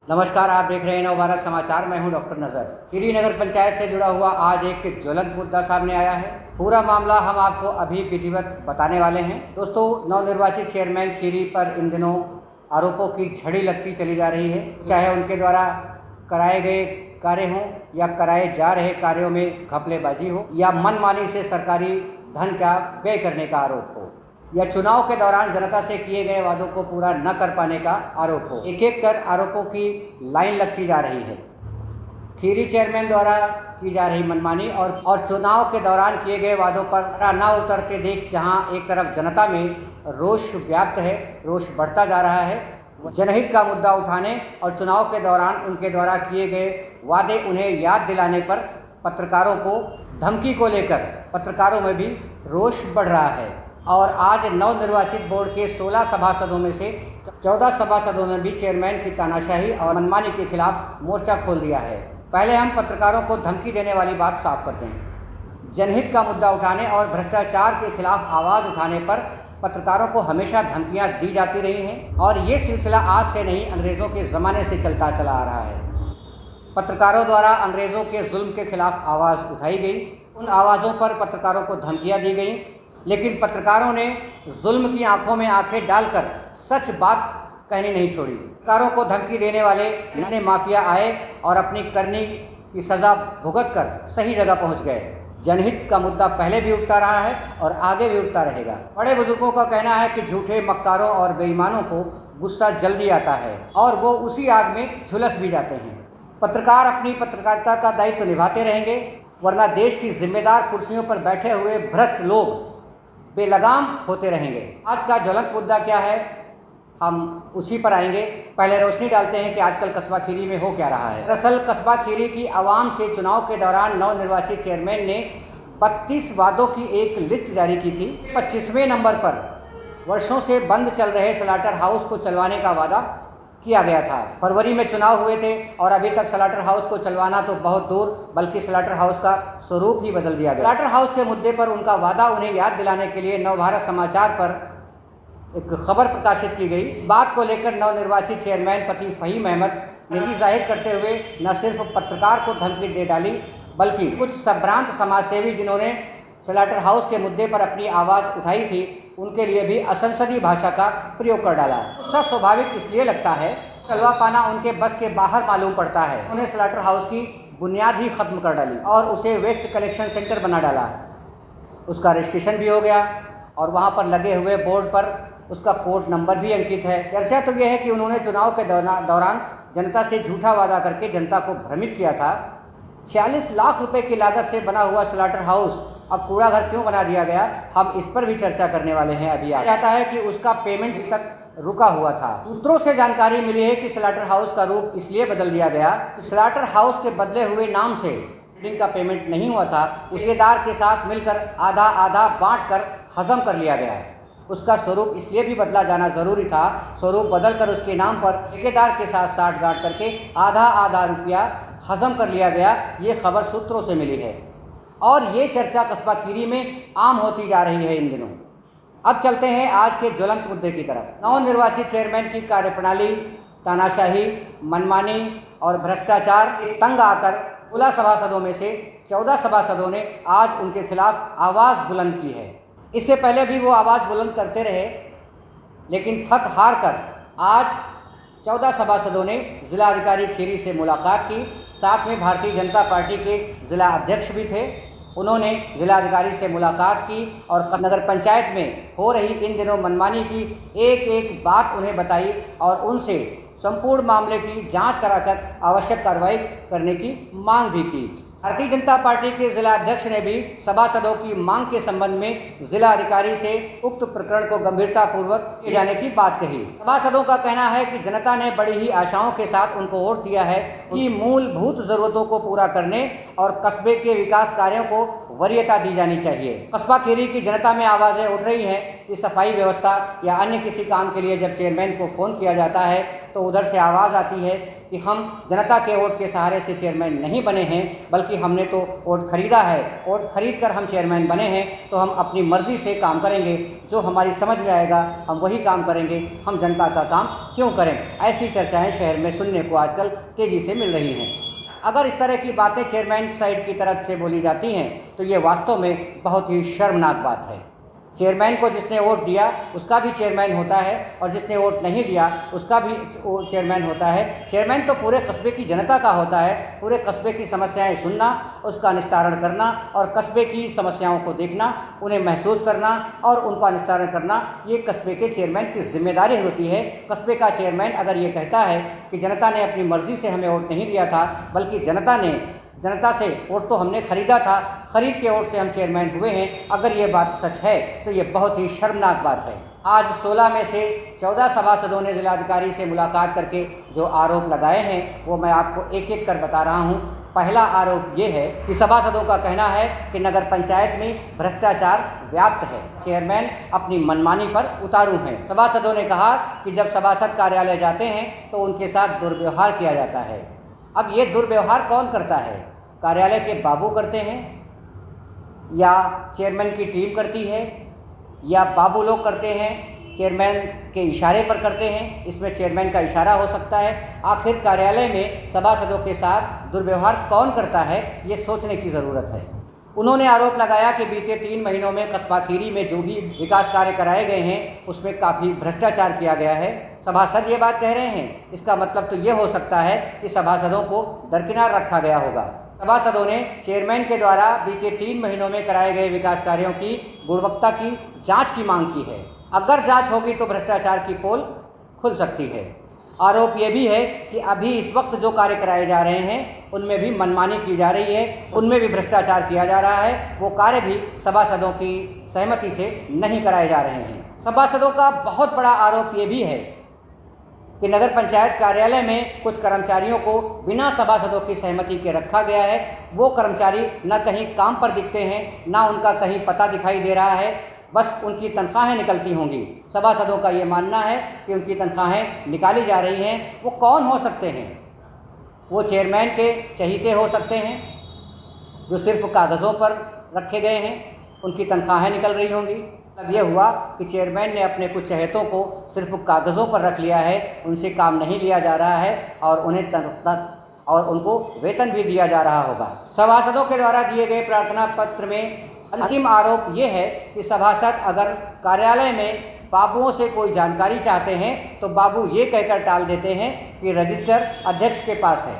नमस्कार, आप देख रहे हैं नवभारत समाचार। मैं हूं डॉक्टर नजर। खीरी नगर पंचायत से जुड़ा हुआ आज एक ज्वलंत मुद्दा सामने आया है। पूरा मामला हम आपको अभी विधिवत बताने वाले हैं। दोस्तों, नवनिर्वाचित चेयरमैन खीरी पर इन दिनों आरोपों की झड़ी लगती चली जा रही है। चाहे उनके द्वारा कराए गए कार्य हों या कराए जा रहे कार्यों में घपलेबाजी हो या मनमानी से सरकारी धन का व्यय करने का आरोप हो या चुनाव के दौरान जनता से किए गए वादों को पूरा न कर पाने का आरोप हो, एक एक कर आरोपों की लाइन लगती जा रही है। खीरी चेयरमैन द्वारा की जा रही मनमानी और चुनाव के दौरान किए गए वादों पर न उतरते देख जहां एक तरफ जनता में रोष व्याप्त है, रोष बढ़ता जा रहा है। जनहित का मुद्दा उठाने और चुनाव के दौरान उनके द्वारा किए गए वादे उन्हें याद दिलाने पर पत्रकारों को धमकी को लेकर पत्रकारों में भी रोष बढ़ रहा है। और आज नवनिर्वाचित बोर्ड के 16 सभासदों में से 14 सभासदों ने भी चेयरमैन की तानाशाही और मनमानी के खिलाफ मोर्चा खोल दिया है। पहले हम पत्रकारों को धमकी देने वाली बात साफ करते हैं। जनहित का मुद्दा उठाने और भ्रष्टाचार के खिलाफ आवाज़ उठाने पर पत्रकारों को हमेशा धमकियां दी जाती रही हैं और ये सिलसिला आज से नहीं, अंग्रेज़ों के ज़माने से चलता चला आ रहा है। पत्रकारों द्वारा अंग्रेज़ों के जुल्म के खिलाफ आवाज़ उठाई गई, उन आवाज़ों पर पत्रकारों को धमकियाँ दी गई, लेकिन पत्रकारों ने जुल्म की आंखों में आंखें डालकर सच बात कहनी नहीं छोड़ी। पत्रकारों को धमकी देने वाले नन्हे माफिया आए और अपनी करनी की सज़ा भुगत कर सही जगह पहुंच गए। जनहित का मुद्दा पहले भी उठता रहा है और आगे भी उठता रहेगा। बड़े बुजुर्गों का कहना है कि झूठे मक्कारों और बेईमानों को गुस्सा जल्दी आता है और वो उसी आग में झुलस भी जाते हैं। पत्रकार अपनी पत्रकारिता का दायित्व निभाते रहेंगे, वरना देश की जिम्मेदार कुर्सियों पर बैठे हुए भ्रष्ट लोग बेलगाम होते रहेंगे। आज का ज्वलंत मुद्दा क्या है, हम उसी पर आएंगे। पहले रोशनी डालते हैं कि आजकल कस्बा खीरी में हो क्या रहा है। दरअसल कस्बा खीरी की आवाम से चुनाव के दौरान नवनिर्वाचित चेयरमैन ने 32 वादों की एक लिस्ट जारी की थी। 25वें नंबर पर वर्षों से बंद चल रहे स्लाटर हाउस को चलवाने का वादा किया गया था। फरवरी में चुनाव हुए थे और अभी तक स्लाटर हाउस को चलवाना तो बहुत दूर, बल्कि स्लाटर हाउस का स्वरूप ही बदल दिया गया। स्लाटर हाउस के मुद्दे पर उनका वादा उन्हें याद दिलाने के लिए नवभारत समाचार पर एक खबर प्रकाशित की गई। इस बात को लेकर नवनिर्वाचित चेयरमैन पति फ़हीम अहमद निजी जाहिर करते हुए न सिर्फ पत्रकार को धमकी दे डाली, बल्कि कुछ संभ्रांत समाजसेवी जिन्होंने स्लाटर हाउस के मुद्दे पर अपनी आवाज़ उठाई थी, उनके लिए भी असंसदीय भाषा का प्रयोग कर डाला। सब स्वाभाविक इसलिए लगता है, चलवा पाना उनके बस के बाहर मालूम पड़ता है। उन्हें स्लाटर हाउस की बुनियाद ही खत्म कर डाली और उसे वेस्ट कलेक्शन सेंटर बना डाला। उसका रजिस्ट्रेशन भी हो गया और वहाँ पर लगे हुए बोर्ड पर उसका कोड नंबर भी अंकित है। चर्चा तो यह है कि उन्होंने चुनाव के दौरान जनता से झूठा वादा करके जनता को भ्रमित किया था। 46 लाख रुपए की लागत से बना हुआ स्लाटर हाउस अब कूड़ा घर क्यों बना दिया गया, हम इस पर भी चर्चा करने वाले हैं। अभी जाता है कि उसका पेमेंट तक रुका हुआ था। सूत्रों से जानकारी मिली है कि स्लाटर हाउस का रूप इसलिए बदल दिया गया कि स्लाटर हाउस के बदले हुए नाम से बिल्डिंग का पेमेंट नहीं हुआ था। ठेकेदार के साथ मिलकर आधा आधा बांटकर हजम कर लिया गया। उसका स्वरूप इसलिए भी बदला जाना जरूरी था। स्वरूप बदलकर उसके नाम पर ठेकेदार के साथ साठगांठ करके आधा आधा रुपया हजम कर लिया गया। ये खबर सूत्रों से मिली है और ये चर्चा कस्बा खीरी में आम होती जा रही है इन दिनों। अब चलते हैं आज के ज्वलंत मुद्दे की तरफ। नवनिर्वाचित चेयरमैन की कार्यप्रणाली, तानाशाही, मनमानी और भ्रष्टाचार के तंग आकर 16 सभासदों में से 14 सभासदों ने आज उनके खिलाफ आवाज़ बुलंद की है। इससे पहले भी वो आवाज़ बुलंद करते रहे, लेकिन थक हार कर आज 14 सभासदों ने जिलाधिकारी खीरी से मुलाकात की। साथ में भारतीय जनता पार्टी के जिला अध्यक्ष भी थे। उन्होंने जिलाधिकारी से मुलाकात की और नगर पंचायत में हो रही इन दिनों मनमानी की एक एक बात उन्हें बताई और उनसे संपूर्ण मामले की जांच कराकर आवश्यक कार्रवाई करने की मांग भी की। भारतीय जनता पार्टी के जिला अध्यक्ष ने भी सभासदों की मांग के संबंध में जिला अधिकारी से उक्त प्रकरण को गंभीरतापूर्वक किए जाने की बात कही। सभासदों का कहना है कि जनता ने बड़ी ही आशाओं के साथ उनको वोट दिया है कि मूलभूत जरूरतों को पूरा करने और कस्बे के विकास कार्यों को वरीयता दी जानी चाहिए। कस्बा खीरी की जनता में आवाज़ें उठ रही हैं कि सफाई व्यवस्था या अन्य किसी काम के लिए जब चेयरमैन को फ़ोन किया जाता है तो उधर से आवाज़ आती है कि हम जनता के वोट के सहारे से चेयरमैन नहीं बने हैं, बल्कि हमने तो वोट खरीदा है, वोट खरीद कर हम चेयरमैन बने हैं, तो हम अपनी मर्ज़ी से काम करेंगे, जो हमारी समझ में आएगा हम वही काम करेंगे, हम जनता का काम क्यों करें। ऐसी चर्चाएं शहर में सुनने को आजकल तेज़ी से मिल रही हैं। अगर इस तरह की बातें चेयरमैन साइड की तरफ से बोली जाती हैं तो ये वास्तव में बहुत ही शर्मनाक बात है। चेयरमैन को जिसने वोट दिया उसका भी चेयरमैन होता है और जिसने वोट नहीं दिया उसका भी चेयरमैन होता है। चेयरमैन तो पूरे कस्बे की जनता का होता है, पूरे कस्बे की समस्याएं सुनना, उसका निस्तारण करना और कस्बे की समस्याओं को देखना, उन्हें महसूस करना और उनका निस्तारण करना, ये कस्बे के चेयरमैन की जिम्मेदारी होती है। कस्बे का चेयरमैन अगर ये कहता है कि जनता ने अपनी मर्ज़ी से हमें वोट नहीं दिया था, बल्कि जनता से वोट तो हमने खरीदा था, खरीद के वोट से हम चेयरमैन हुए हैं, अगर ये बात सच है तो ये बहुत ही शर्मनाक बात है। आज 16 में से 14 सभासदों ने जिलाधिकारी से मुलाकात करके जो आरोप लगाए हैं वो मैं आपको एक एक कर बता रहा हूँ। पहला आरोप ये है कि सभासदों का कहना है कि नगर पंचायत में भ्रष्टाचार व्याप्त है, चेयरमैन अपनी मनमानी पर उतारू हैं। सभासदों ने कहा कि जब सभासद कार्यालय जाते हैं तो उनके साथ दुर्व्यवहार किया जाता है। अब ये दुर्व्यवहार कौन करता है? कार्यालय के बाबू करते हैं या चेयरमैन की टीम करती है या बाबू लोग करते हैं, चेयरमैन के इशारे पर करते हैं? इसमें चेयरमैन का इशारा हो सकता है। आखिर कार्यालय में सभासदों के साथ दुर्व्यवहार कौन करता है, ये सोचने की ज़रूरत है। उन्होंने आरोप लगाया कि बीते 3 महीनों में कस्बा खीरी में जो भी विकास कार्य कराए गए हैं उसमें काफ़ी भ्रष्टाचार किया गया है। सभासद ये बात कह रहे हैं, इसका मतलब तो ये हो सकता है कि सभासदों को दरकिनार रखा गया होगा। सभासदों ने चेयरमैन के द्वारा बीते 3 महीनों में कराए गए विकास कार्यों की गुणवत्ता की जांच की मांग की है। अगर जांच होगी तो भ्रष्टाचार की पोल खुल सकती है। आरोप ये भी है कि अभी इस वक्त जो कार्य कराए जा रहे हैं उनमें भी मनमानी की जा रही है, उनमें भी भ्रष्टाचार किया जा रहा है। वो कार्य भी सभासदों की सहमति से नहीं कराए जा रहे हैं। सभासदों का बहुत बड़ा आरोप ये भी है कि नगर पंचायत कार्यालय में कुछ कर्मचारियों को बिना सभासदों की सहमति के रखा गया है। वो कर्मचारी न कहीं काम पर दिखते हैं, ना उनका कहीं पता दिखाई दे रहा है, बस उनकी तनख्वाहें निकलती होंगी। सभासदों का ये मानना है कि उनकी तनख्वाहें निकाली जा रही हैं। वो कौन हो सकते हैं? वो चेयरमैन के चहीते हो सकते हैं जो सिर्फ कागज़ों पर रखे गए हैं, उनकी तनख्वाहें निकल रही होंगी। मतलब ये हुआ कि चेयरमैन ने अपने कुछ चहेतों को सिर्फ कागज़ों पर रख लिया है, उनसे काम नहीं लिया जा रहा है और उनको वेतन भी दिया जा रहा होगा। सभासदों के द्वारा दिए गए प्रार्थना पत्र में अंतिम आरोप ये है कि सभासद अगर कार्यालय में बाबुओं से कोई जानकारी चाहते हैं तो बाबू ये कहकर टाल देते हैं कि रजिस्टर अध्यक्ष के पास है।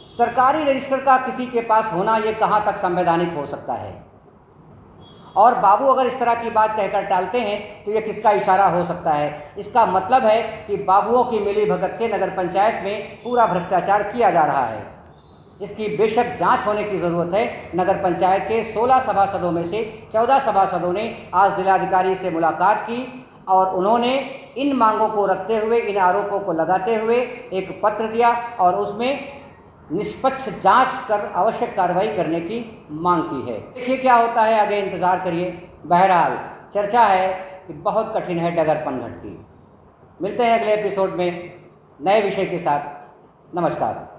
सरकारी रजिस्टर का किसी के पास होना ये कहाँ तक संवैधानिक हो सकता है? और बाबू अगर इस तरह की बात कहकर टालते हैं तो ये किसका इशारा हो सकता है? इसका मतलब है कि बाबुओं की मिलीभगत से नगर पंचायत में पूरा भ्रष्टाचार किया जा रहा है। इसकी बेशक जांच होने की ज़रूरत है। नगर पंचायत के 16 सभासदों में से 14 सभासदों ने आज जिलाधिकारी से मुलाकात की और उन्होंने इन मांगों को रखते हुए, इन आरोपों को लगाते हुए एक पत्र दिया और उसमें निष्पक्ष जांच कर आवश्यक कार्रवाई करने की मांग की है। देखिए क्या होता है, आगे इंतज़ार करिए। बहरहाल चर्चा है कि बहुत कठिन है डगर पनघट की। मिलते हैं अगले एपिसोड में नए विषय के साथ। नमस्कार।